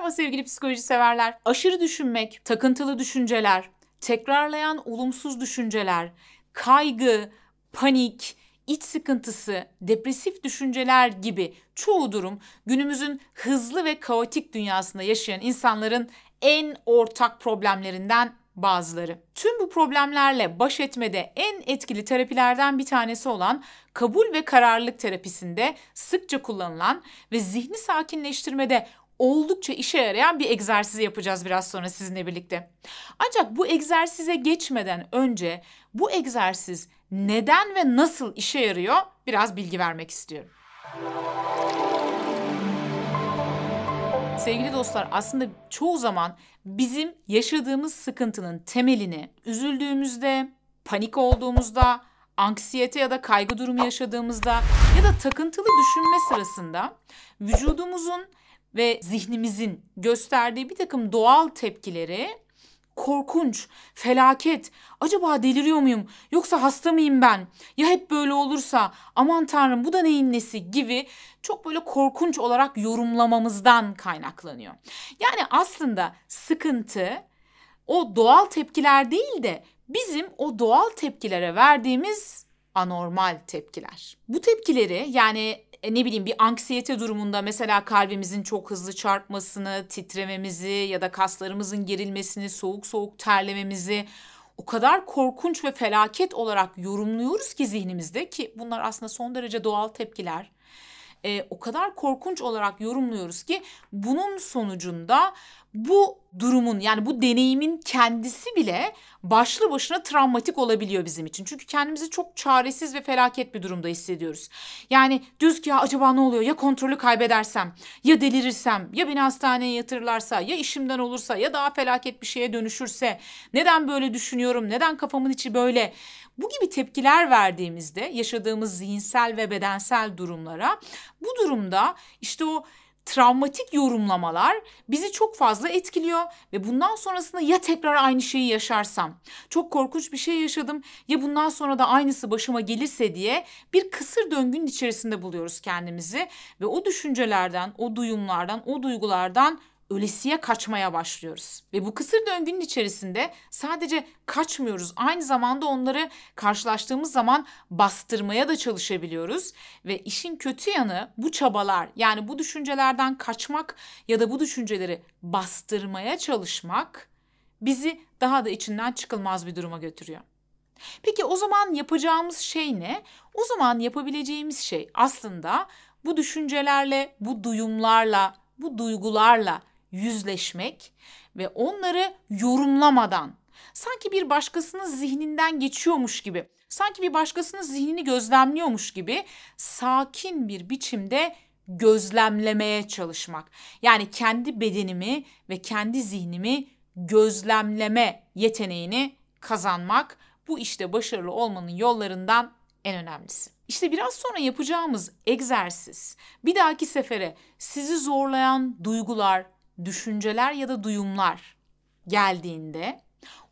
Merhaba sevgili psikoloji severler. Aşırı düşünmek, takıntılı düşünceler, tekrarlayan olumsuz düşünceler, kaygı, panik, iç sıkıntısı, depresif düşünceler gibi çoğu durum günümüzün hızlı ve kaotik dünyasında yaşayan insanların en ortak problemlerinden bazıları. Tüm bu problemlerle baş etmede en etkili terapilerden bir tanesi olan kabul ve kararlılık terapisinde sıkça kullanılan ve zihni sakinleştirmede oldukça işe yarayan bir egzersizi yapacağız biraz sonra sizinle birlikte. Ancak bu egzersize geçmeden önce bu egzersiz neden ve nasıl işe yarıyor biraz bilgi vermek istiyorum. Sevgili dostlar, aslında çoğu zaman bizim yaşadığımız sıkıntının temelini üzüldüğümüzde, panik olduğumuzda, anksiyete ya da kaygı durumu yaşadığımızda ya da takıntılı düşünme sırasında vücudumuzun ve zihnimizin gösterdiği bir takım doğal tepkileri korkunç, felaket, acaba deliriyor muyum yoksa hasta mıyım ben, ya hep böyle olursa aman tanrım bu da neyin nesi gibi çok böyle korkunç olarak yorumlamamızdan kaynaklanıyor. Yani aslında sıkıntı o doğal tepkiler değil de bizim o doğal tepkilere verdiğimiz anormal tepkiler. Bu tepkileri yani bir anksiyete durumunda mesela kalbimizin çok hızlı çarpmasını, titrememizi ya da kaslarımızın gerilmesini, soğuk soğuk terlememizi o kadar korkunç ve felaket olarak yorumluyoruz ki zihnimizde, ki bunlar aslında son derece doğal tepkiler. O kadar korkunç olarak yorumluyoruz ki bunun sonucunda bu durumun, yani bu deneyimin kendisi bile başlı başına travmatik olabiliyor bizim için. Çünkü kendimizi çok çaresiz ve felaket bir durumda hissediyoruz. Yani diyoruz ki ya acaba ne oluyor? Ya kontrolü kaybedersem, ya delirirsem, ya beni hastaneye yatırırlarsa, ya işimden olursa, ya daha felaket bir şeye dönüşürse, neden böyle düşünüyorum, neden kafamın içi böyle? Bu gibi tepkiler verdiğimizde yaşadığımız zihinsel ve bedensel durumlara, bu durumda işte o travmatik yorumlamalar bizi çok fazla etkiliyor ve bundan sonrasında ya tekrar aynı şeyi yaşarsam, çok korkunç bir şey yaşadım, ya bundan sonra da aynısı başıma gelirse diye bir kısır döngünün içerisinde buluyoruz kendimizi ve o düşüncelerden, o duyumlardan, o duygulardan ölesiye kaçmaya başlıyoruz. Ve bu kısır döngünün içerisinde sadece kaçmıyoruz, aynı zamanda onları karşılaştığımız zaman bastırmaya da çalışabiliyoruz. Ve işin kötü yanı, bu çabalar, yani bu düşüncelerden kaçmak ya da bu düşünceleri bastırmaya çalışmak bizi daha da içinden çıkılmaz bir duruma götürüyor. Peki o zaman yapacağımız şey ne? O zaman yapabileceğimiz şey aslında bu düşüncelerle, bu duyumlarla, bu duygularla yüzleşmek ve onları yorumlamadan, sanki bir başkasının zihninden geçiyormuş gibi, sanki bir başkasının zihnini gözlemliyormuş gibi sakin bir biçimde gözlemlemeye çalışmak. Yani kendi bedenimi ve kendi zihnimi gözlemleme yeteneğini kazanmak, bu işte başarılı olmanın yollarından en önemlisi. İşte biraz sonra yapacağımız egzersiz, bir dahaki sefere sizi zorlayan duygular, düşünceler ya da duyumlar geldiğinde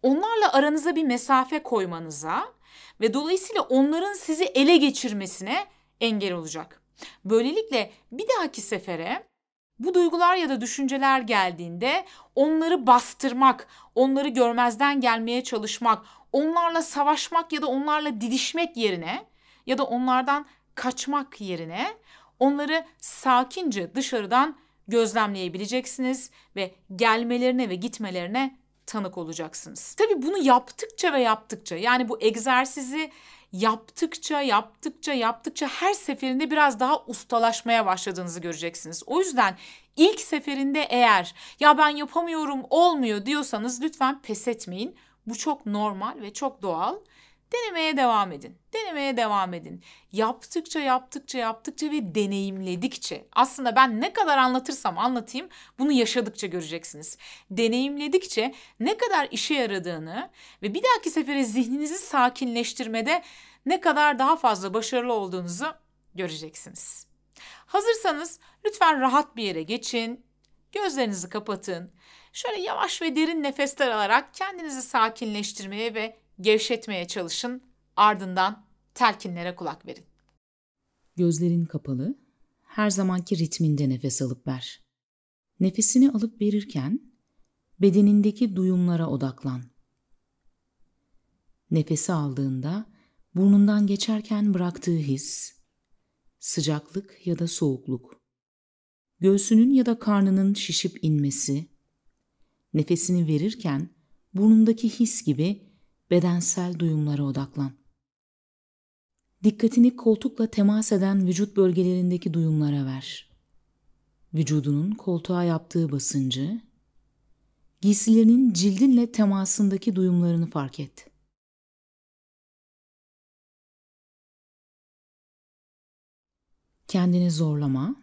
onlarla aranıza bir mesafe koymanıza ve dolayısıyla onların sizi ele geçirmesine engel olacak. Böylelikle bir dahaki sefere bu duygular ya da düşünceler geldiğinde onları bastırmak, onları görmezden gelmeye çalışmak, onlarla savaşmak ya da onlarla didişmek yerine ya da onlardan kaçmak yerine onları sakince dışarıdan gözlemleyebileceksiniz ve gelmelerine ve gitmelerine tanık olacaksınız. Tabii bunu yaptıkça ve yaptıkça, yani bu egzersizi yaptıkça her seferinde biraz daha ustalaşmaya başladığınızı göreceksiniz. O yüzden ilk seferinde eğer ya ben yapamıyorum, olmuyor diyorsanız lütfen pes etmeyin. Bu çok normal ve çok doğal. Denemeye devam edin. Denemeye devam edin. Yaptıkça ve deneyimledikçe, aslında ben ne kadar anlatırsam anlatayım bunu yaşadıkça göreceksiniz. Deneyimledikçe ne kadar işe yaradığını ve bir dahaki sefere zihninizi sakinleştirmede ne kadar daha fazla başarılı olduğunuzu göreceksiniz. Hazırsanız lütfen rahat bir yere geçin. Gözlerinizi kapatın. Şöyle yavaş ve derin nefesler alarak kendinizi sakinleştirmeye ve gevşetmeye çalışın. Ardından telkinlere kulak verin. Gözlerin kapalı, her zamanki ritminde nefes alıp ver. Nefesini alıp verirken bedenindeki duyumlara odaklan. Nefesi aldığında burnundan geçerken bıraktığı his, sıcaklık ya da soğukluk, göğsünün ya da karnının şişip inmesi, nefesini verirken burnundaki his gibi bedensel duyumlara odaklan. Dikkatini koltukla temas eden vücut bölgelerindeki duyumlara ver. Vücudunun koltuğa yaptığı basıncı, giysilerinin cildinle temasındaki duyumlarını fark et. Kendini zorlama,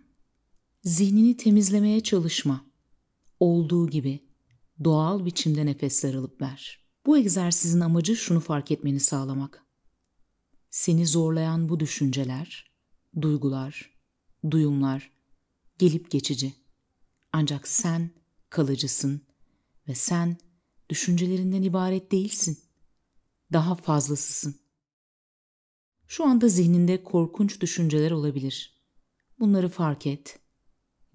zihnini temizlemeye çalışma. Olduğu gibi doğal biçimde nefesler alıp ver. Bu egzersizin amacı şunu fark etmeni sağlamak. Seni zorlayan bu düşünceler, duygular, duyumlar gelip geçici. Ancak sen kalıcısın ve sen düşüncelerinden ibaret değilsin. Daha fazlasısın. Şu anda zihninde korkunç düşünceler olabilir. Bunları fark et,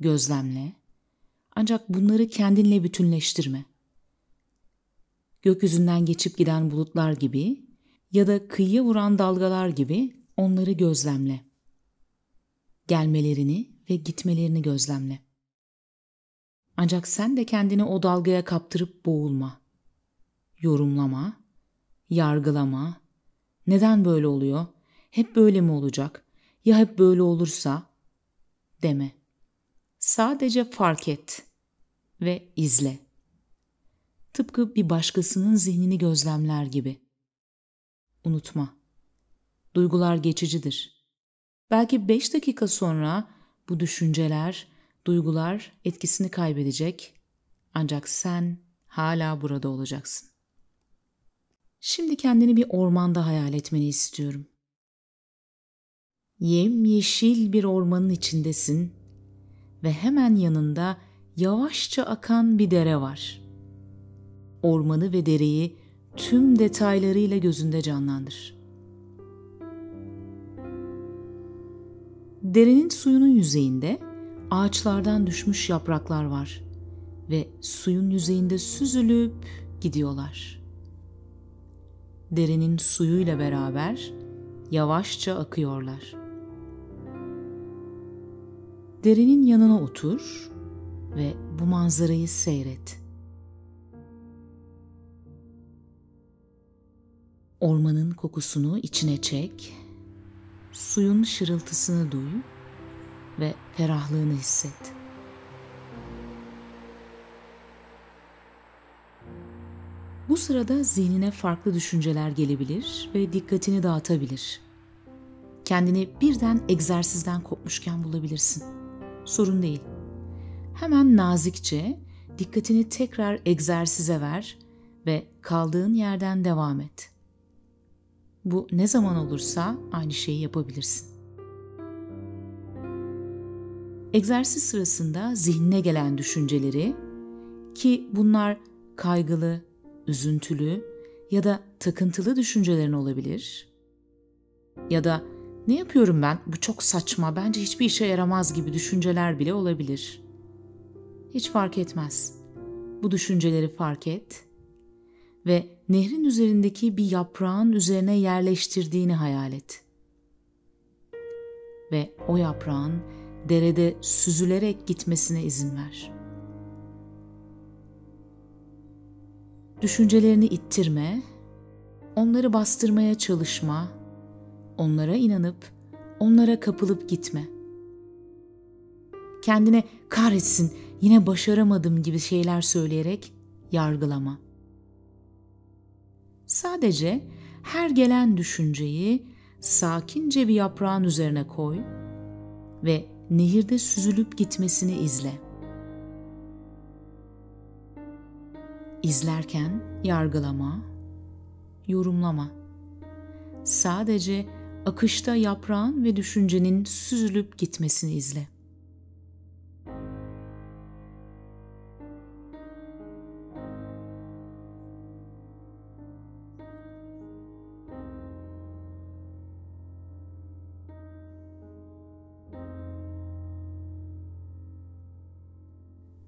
gözlemle. Ancak bunları kendinle bütünleştirme. Gökyüzünden geçip giden bulutlar gibi ya da kıyıya vuran dalgalar gibi onları gözlemle. Gelmelerini ve gitmelerini gözlemle. Ancak sen de kendini o dalgaya kaptırıp boğulma. Yorumlama, yargılama. Neden böyle oluyor? Hep böyle mi olacak? Ya hep böyle olursa? Deme. Sadece fark et ve izle. Tıpkı bir başkasının zihnini gözlemler gibi. Unutma, duygular geçicidir. Belki 5 dakika sonra bu düşünceler, duygular etkisini kaybedecek. Ancak sen hala burada olacaksın. Şimdi kendini bir ormanda hayal etmeni istiyorum. Yemyeşil bir ormanın içindesin ve hemen yanında yavaşça akan bir dere var. Ormanı ve dereyi tüm detaylarıyla gözünde canlandır. Derenin suyunun yüzeyinde ağaçlardan düşmüş yapraklar var ve suyun yüzeyinde süzülüp gidiyorlar. Derenin suyuyla beraber yavaşça akıyorlar. Derenin yanına otur ve bu manzarayı seyret. Ormanın kokusunu içine çek, suyun şırıltısını duy ve ferahlığını hisset. Bu sırada zihnine farklı düşünceler gelebilir ve dikkatini dağıtabilir. Kendini birden egzersizden kopmuşken bulabilirsin. Sorun değil. Hemen nazikçe dikkatini tekrar egzersize ver ve kaldığın yerden devam et. Bu ne zaman olursa aynı şeyi yapabilirsin. Egzersiz sırasında zihnine gelen düşünceleri, ki bunlar kaygılı, üzüntülü ya da takıntılı düşüncelerin olabilir ya da ne yapıyorum ben, bu çok saçma, bence hiçbir işe yaramaz gibi düşünceler bile olabilir. Hiç fark etmez. Bu düşünceleri fark et ve nehrin üzerindeki bir yaprağın üzerine yerleştirdiğini hayal et. Ve o yaprağın derede süzülerek gitmesine izin ver. Düşüncelerini ittirme, onları bastırmaya çalışma, onlara inanıp onlara kapılıp gitme. Kendine kahretsin, yine başaramadım gibi şeyler söyleyerek yargılama. Sadece her gelen düşünceyi sakince bir yaprağın üzerine koy ve nehirde süzülüp gitmesini izle. İzlerken yargılama, yorumlama. Sadece akışta yaprağın ve düşüncenin süzülüp gitmesini izle.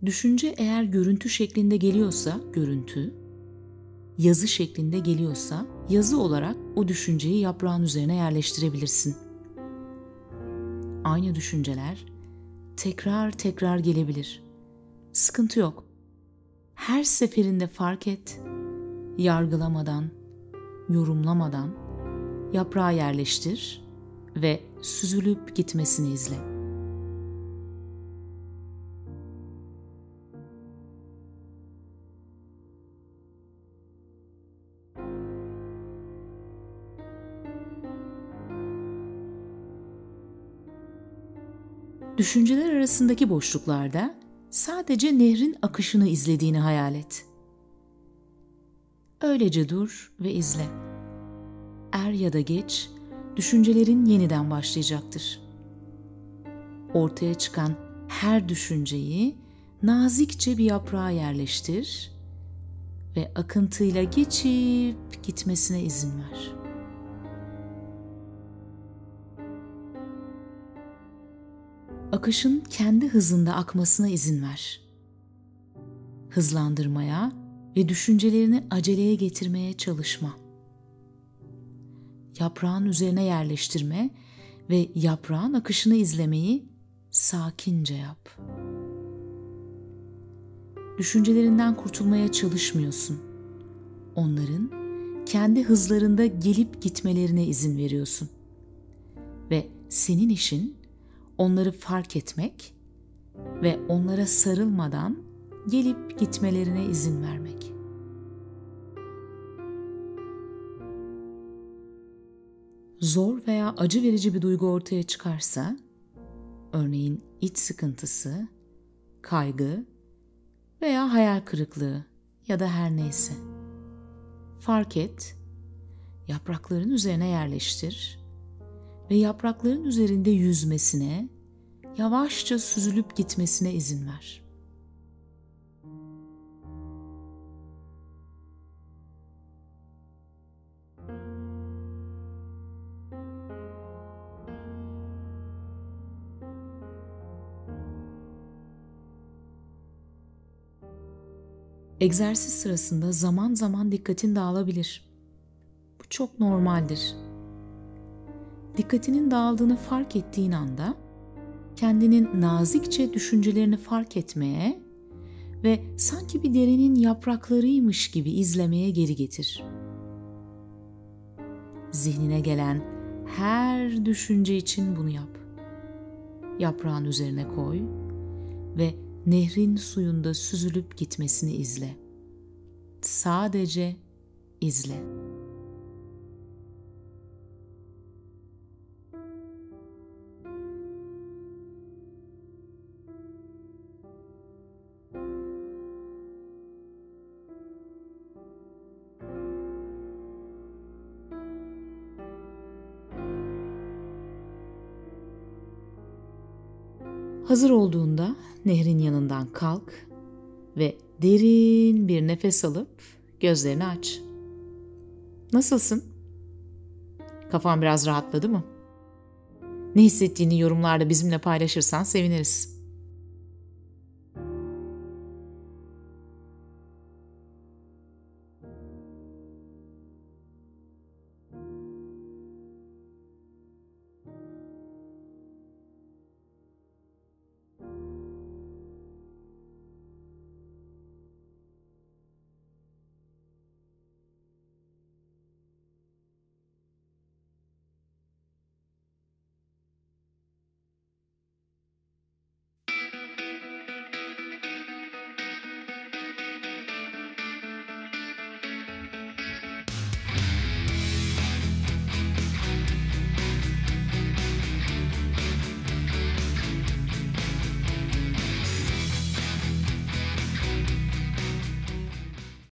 Düşünce eğer görüntü şeklinde geliyorsa görüntü, yazı şeklinde geliyorsa yazı olarak o düşünceyi yaprağın üzerine yerleştirebilirsin. Aynı düşünceler tekrar tekrar gelebilir. Sıkıntı yok. Her seferinde fark et, yargılamadan, yorumlamadan yaprağa yerleştir ve süzülüp gitmesini izle. Düşünceler arasındaki boşluklarda sadece nehrin akışını izlediğini hayal et. Öylece dur ve izle. Er ya da geç, düşüncelerin yeniden başlayacaktır. Ortaya çıkan her düşünceyi nazikçe bir yaprağa yerleştir ve akıntıyla geçip gitmesine izin ver. Akışın kendi hızında akmasına izin ver. Hızlandırmaya ve düşüncelerini aceleye getirmeye çalışma. Yaprağın üzerine yerleştirme ve yaprağın akışını izlemeyi sakince yap. Düşüncelerinden kurtulmaya çalışmıyorsun. Onların kendi hızlarında gelip gitmelerine izin veriyorsun. Ve senin işin onları fark etmek ve onlara sarılmadan gelip gitmelerine izin vermek. Zor veya acı verici bir duygu ortaya çıkarsa, örneğin iç sıkıntısı, kaygı veya hayal kırıklığı ya da her neyse, fark et, yaprakların üzerine yerleştir ve yaprakların üzerinde yüzmesine, yavaşça süzülüp gitmesine izin ver. Egzersiz sırasında zaman zaman dikkatin dağılabilir. Bu çok normaldir. Dikkatinin dağıldığını fark ettiğin anda kendinin nazikçe düşüncelerini fark etmeye ve sanki bir derenin yapraklarıymış gibi izlemeye geri getir. Zihnine gelen her düşünce için bunu yap. Yaprağın üzerine koy ve nehrin suyunda süzülüp gitmesini izle. Sadece izle. Hazır olduğunda nehrin yanından kalk ve derin bir nefes alıp gözlerini aç. Nasılsın? Kafan biraz rahatladı mı? Ne hissettiğini yorumlarda bizimle paylaşırsan seviniriz.